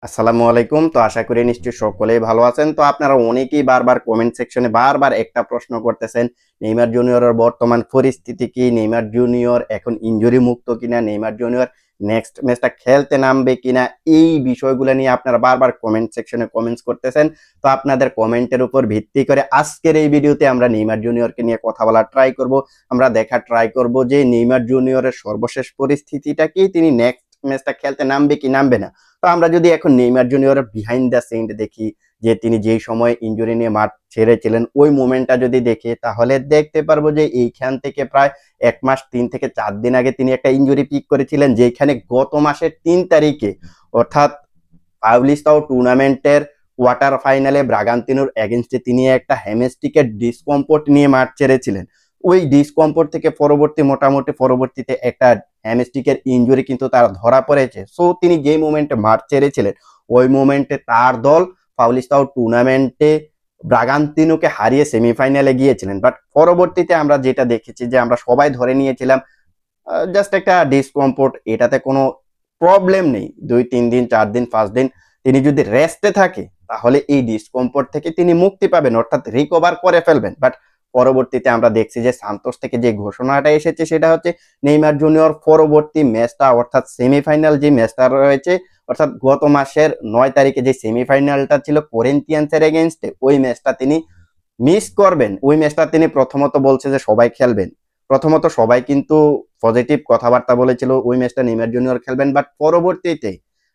আসসালামু আলাইকুম। তো আশা করি নিশ্চয়ই সকলেই ভালো আছেন। তো আপনারা অনেকেই বারবার কমেন্ট সেকশনে বারবার একটা প্রশ্ন করতেছেন, নেইমার জুনিয়রের বর্তমান পরিস্থিতি কি? নেইমার জুনিয়র এখন ইনজুরি মুক্ত কিনা? নেইমার জুনিয়র নেক্সট ম্যাচটা খেলতে নামবে কিনা? এই বিষয়গুলো নিয়ে আপনারা বারবার কমেন্ট সেকশনে কমেন্টস করতেছেন। তো আপনাদের কমেন্টের উপর ভিত্তি করে আজকের এই ভিডিওতে আমরা নেইমার জুনিয়রকে নিয়ে কথা বলার ট্রাই করব। আমরা দেখার ট্রাই করব যে নেইমার জুনিয়রের সর্বশেষ পরিস্থিতিটা কি? তিনি নেক্সট ম্যাচটা খেলতে নামবে কি নামবে না? তো আমরা যদি এখন নেইমার জুনিয়রের বিহাইন্ড দ্য সিন দেখি, যে তিনি যেই সময় ইনজুরি নিয়ে মাঠ ছেড়েছিলেন ওই মোমেন্টটা যদি দেখি, তাহলে দেখতে পারবো যে এইখান থেকে প্রায় 1 মাস 3 থেকে 4 দিন আগে তিনি একটা ইনজুরি পিক করেছিলেন, যেখানে গত মাসের 3 তারিখে অর্থাৎ পাউলিস্তাও টুর্নামেন্টের কোয়ার্টার ফাইনালে ব্রাগান্তিনোর এগেনস্টে তিনি একটা হ্যামস্ট্রিকের ডিসকমফোর্ট নিয়ে মাঠ ছেড়েছিলেন। ওই ডিসকমফোর্ট থেকে মোটামুটি পরবর্তীতে একটা হ্যামস্ট্রিকের ইনজুরি কিন্তু তার ধরা পড়েছে। সো তিনি যে মোমেন্টে মাঠ ছেড়েছিলেন ওই মোমেন্টে তার দল পাউলিস্তাও টুর্নামেন্টে ব্রাগান্তিনোকে হারিয়ে সেমিফাইনালে গিয়েছিলেন। বাট পরবর্তীতে আমরা যেটা দেখেছি যে আমরা সবাই ধরে নিয়েছিলাম জাস্ট একটা ডিসকমফোর্ট, এটাতে কোনো প্রবলেম নেই। 2 3 দিন 4 দিন 5 দিন তিনি যদি রেস্টে থাকে তাহলে এই ডিসকমফোর্ট থেকে তিনি মুক্তি পাবেন, অর্থাৎ রিকভার করে ফেলবেন। বাট পরবর্তীতে আমরা দেখছি যে সান্তোস থেকে যে ঘোষণাটা এসেছে সেটা হচ্ছে নেইমার জুনিয়র পরবর্তী ম্যাচটা অর্থাৎ সেমিফাইনাল যে ম্যাচটা রয়েছে, অর্থাৎ গত মাসের 9 তারিখে যে সেমিফাইনালটা ছিল করিন্থিয়ান্সের এগেইনস্টে, ওই ম্যাচটা তিনি মিস করবেন। ওই ম্যাচটা তিনি প্রথমত বলছে যে সবাই খেলবেন, প্রথমত সবাই কিন্তু পজিটিভ কথাবার্তা বলেছিল ওই ম্যাচটা নেইমার জুনিয়র খেলবেন। বাট পরবর্তীতে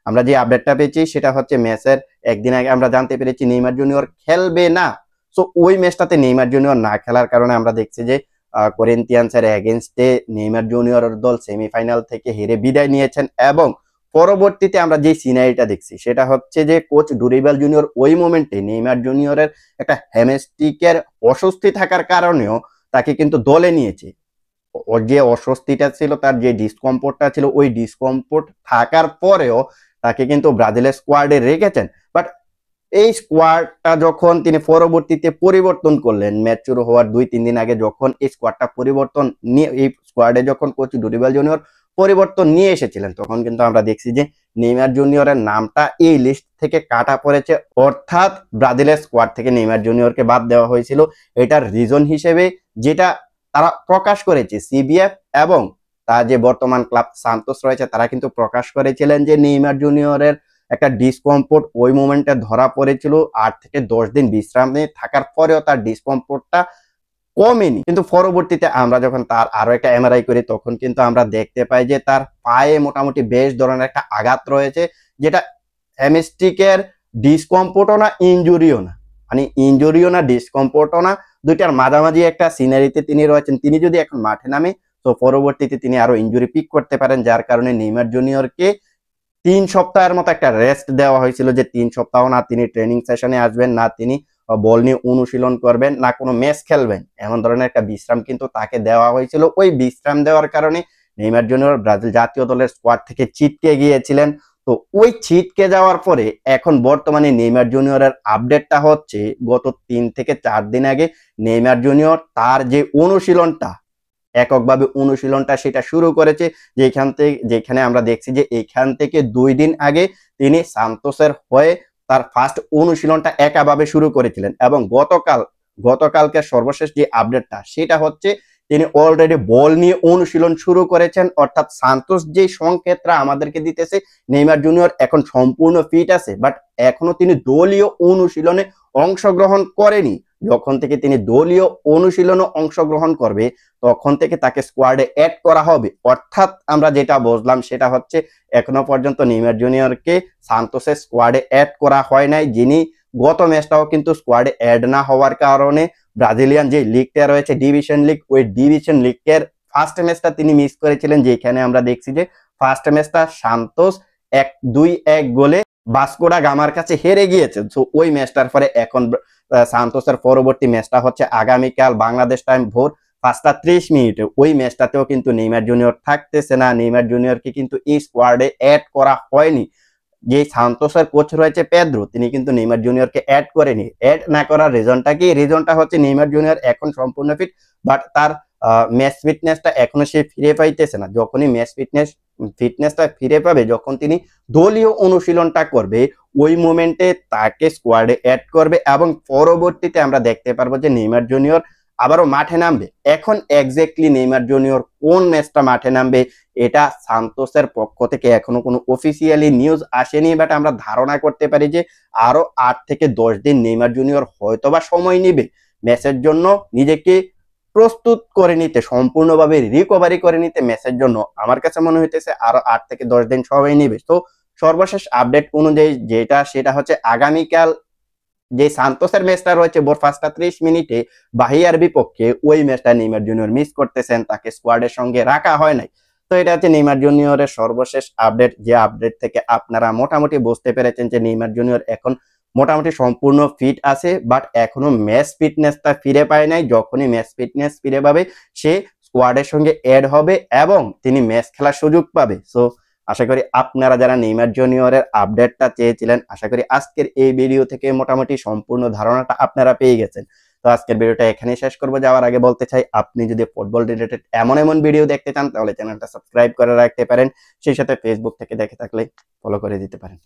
আমরা যে আপডেটটা পেয়েছি সেটা হচ্ছে ম্যাচের একদিন আগে আমরা জানতে পেরেছি নেইমার জুনিয়র খেলবে না। সো ওই ম্যাচটাতে নেইমার জুনিয়র না খেলার কারণে আমরা দেখছি যে করিন্থিয়ান্সের এগেনস্টে নেইমার জুনিয়রের দল সেমিফাইনাল থেকে হেরে বিদায় নিয়েছেন। এবং পরবর্তীতে আমরা যে সিনারিটা দেখছি সেটা হচ্ছে যে কোচ ডুরিবাল জুনিয়র ওই মোমেন্টে নেইমার জুনিয়রের একটা হ্যামস্ট্রিকের অস্বস্তি থাকার কারণেও তাকে কিন্তু দলে নিয়েছে। ওর যে অস্বস্তিটা ছিল, তার যে ডিসকমফোর্টটা ছিল, ওই ডিসকমফোর্ট থাকার পরেও তাকে কিন্তু ব্রাজিলের স্কোয়াডে রেখেছেন। বাট এই স্কোয়াডটা যখন তিনি পরবর্তীতে পরিবর্তন করলেন ম্যাচ শুরু হওয়ার 2 3 দিন আগে, যখন এই স্কোয়াডটা পরিবর্তন নিয়ে এই স্কোয়াডে যখন কোচ ডুরিবাল জুনিয়র পরিবর্তন নিয়ে এসেছিলেন, তখন কিন্তু আমরা দেখছি যে নেইমার জুনিয়রের নামটা এই লিস্ট থেকে কাটা পড়েছে, অর্থাৎ ব্রাজিলের স্কোয়াড থেকে নেইমার জুনিয়রকে বাদ দেওয়া হয়েছিল। এটার রিজন হিসেবে যেটা তারা প্রকাশ করেছে সিবিএফ এবং তার যে বর্তমান ক্লাব সান্তোস রয়েছে, তারা কিন্তু প্রকাশ করেছিলেন যে নেইমার জুনিয়রের একটা ডিসকমফোর্ট ওই মোমেন্টে ধরা পড়েছিল। 8 থেকে 10 দিন বিশ্রামে থাকার পরেও তার ডিসকমফোর্টটা কমেনি। কিন্তু পরবর্তীতে আমরা যখন তার আরো একটা এমআরআই করি, তখন কিন্তু আমরা দেখতে পাই যে তার পায়ে মোটামুটি বেশ ধরনের একটা আঘাত রয়েছে, যেটা হ্যামস্ট্রিকের ডিসকমফোর্টও না ইনজুরিও না, মানে ইনজুরিও না ডিসকমফোর্টও না, দুইটার মাঝামাঝি একটা সিনারিতে তিনি রয়েছেন। তিনি যদি এখন মাঠে নামে তো পরবর্তীতে তিনি আরো ইনজুরি পিক করতে পারেন, যার কারণে নেইমার জুনিয়রকে 3 সপ্তাহের মতো একটা রেস্ট দেওয়া হয়েছিল, যে 3 সপ্তাহ না তিনি ট্রেনিং সেশনে আসবেন, না তিনি বল নিয়ে অনুশীলন করবেন, না কোনো ম্যাচ খেলবেন, এমন ধরনের একটা বিশ্রাম কিন্তু তাকে দেওয়া হয়েছিল। ওই বিশ্রাম দেওয়ার কারণে নেইমার জুনিয়র ব্রাজিল জাতীয় দলের স্কোয়াড থেকে ছিটকে গিয়েছিলেন। তো ওই ছিটকে যাওয়ার পরে এখন বর্তমানে নেইমার জুনিয়রের আপডেটটা হচ্ছে গত 3 থেকে 4 দিন আগে নেইমার জুনিয়র তার যে অনুশীলনটা এককভাবে অনুশীলনটা সেটা শুরু করেছে, যেখানে আমরা দেখছি যে এখান থেকে 2 দিন আগে তিনি সান্তোসের হয়ে তার ফার্স্ট অনুশীলনটা একাভাবে শুরু করেছিলেন। এবং গতকালকে সর্বশেষ যে আপডেটটা সেটা হচ্ছে তিনি অলরেডি বল নিয়ে অনুশীলন শুরু করেছেন, অর্থাৎ সান্তোস যে সংকেতটা আমাদেরকে দিতেছে নেইমার জুনিয়র এখন সম্পূর্ণ ফিট আছে, বাট এখনো তিনি দলীয় অনুশীলনে অংশগ্রহণ করেনি। যখন থেকে তিনি দলীয় অনুশীলনে অংশগ্রহণ করবে তখন থেকে তাকে স্কোয়াডে অ্যাড করা হবে। অর্থাৎ আমরা যেটা বুঝলাম সেটা হচ্ছে এখনো পর্যন্ত নেইমার জুনিয়রকে সান্তোসের স্কোয়াডে অ্যাড করা হয় নাই, যিনি গত ম্যাচটাও কিন্তু স্কোয়াডে অ্যাড না হওয়ার কারণে ব্রাজিলিয়ান যে লিগটা রয়েছে ডিভিশন লিগ, ওই ডিভিশন লিগের ফার্স্ট ম্যাচটা তিনি মিস করেছিলেন, যেখানে আমরা দেখছি যে ফার্স্ট ম্যাচটা সান্তোস 2-1 গোলে বাসকোডা গামার কাছে হেরে গিয়েছে। সো ওই ম্যাচটার পরে এখন সান্তোসের পরবর্তী ম্যাচটা হচ্ছে আগামীকাল বাংলাদেশ টাইম ভোর 5টা 30 মিনিটে। ওই ম্যাচটাতেও কিন্তু নেইমার জুনিয়র থাকতেছে না, নেইমার জুনিয়রকে কিন্তু এই স্কোয়াডে অ্যাড করা হয়নি। যে সান্তোসের কোচ রয়েছে পেদ্রো, তিনি কিন্তু নেইমার জুনিয়রকে অ্যাড করেনি। অ্যাড না করার রিজনটা কি? রিজনটা হচ্ছে নেইমার জুনিয়র এখন সম্পূর্ণ ফিট, বাট তার ম্যাচ ফিটনেসটা এখনো সে ফিরে পাইতেছে না। যখনই ম্যাচ ফিটনেসটা ফিরে পাবে, যখন তিনি দলীয় অনুশীলনটা করবে, ওই মোমেন্টে তাকে স্কোয়াডে অ্যাড করবে এবং পরবর্তীতে আমরা দেখতে পারবো যে নেইমার জুনিয়র আবারও মাঠে নামবে। এখন এক্স্যাক্টলি নেইমার জুনিয়র কোন ম্যাচটা মাঠে নামবে এটা সান্তোসের পক্ষ থেকে এখনো কোনো অফিসিয়ালি নিউজ আসেনি, বাট আমরা ধারণা করতে পারি যে আরো 8 থেকে 10 দিন নেইমার জুনিয়র হয়তোবা সময় নেবে ম্যাচের জন্য, নিজেকে প্রস্তুত করে নিতে, সম্পূর্ণভাবে রিকভারি করে নিতে ম্যাচের জন্য। আমার কাছে মনে হইতেছে আরো 8 থেকে 10 দিন সময় নেবে। তো সর্বশেষ আপডেট অনুযায়ী সেটা হচ্ছে আগামীকাল যে সান্তোসের ম্যাচটা রয়েছে ভোর 5টা 30 মিনিটে বাহিয়ার বিপক্ষে, ওই ম্যাচটা নেইমার জুনিয়র মিস করতেছেন, তাকে স্কোয়াডের সঙ্গে রাখা হয় নাই। তো এটা হচ্ছে নেইমার জুনিয়রের সর্বশেষ আপডেট, যে আপডেট থেকে আপনারা মোটামুটি বুঝতে পেরেছেন যে নেইমার জুনিয়র এখন মোটামুটি সম্পূর্ণ ফিট আছে, বাট এখনো ম্যাচ ফিটনেসটা ফিরে পায় নাই। যখনই ম্যাচ ফিটনেস ফিরে পাবে সে স্কোয়াডের সঙ্গে অ্যাড হবে এবং তিনি ম্যাচ খেলার সুযোগ পাবে। সো আশা করি আপনারা যারা নেইমার জুনিয়রের আপডেটটা চেয়েছিলেন, আশা করি আজকের এই ভিডিও থেকে মোটামুটি সম্পূর্ণ ধারণাটা আপনারা পেয়ে গেছেন। তো আজকের ভিডিওটা এখানেই শেষ করবো। যাওয়ার আগে বলতে চাই, আপনি যদি ফুটবল রিলেটেড এমন এমন ভিডিও দেখতে চান তাহলে চ্যানেলটা সাবস্ক্রাইব করে রাখতে পারেন, সেই সাথে ফেসবুক থেকে দেখে থাকলে ফলো করে দিতে পারেন।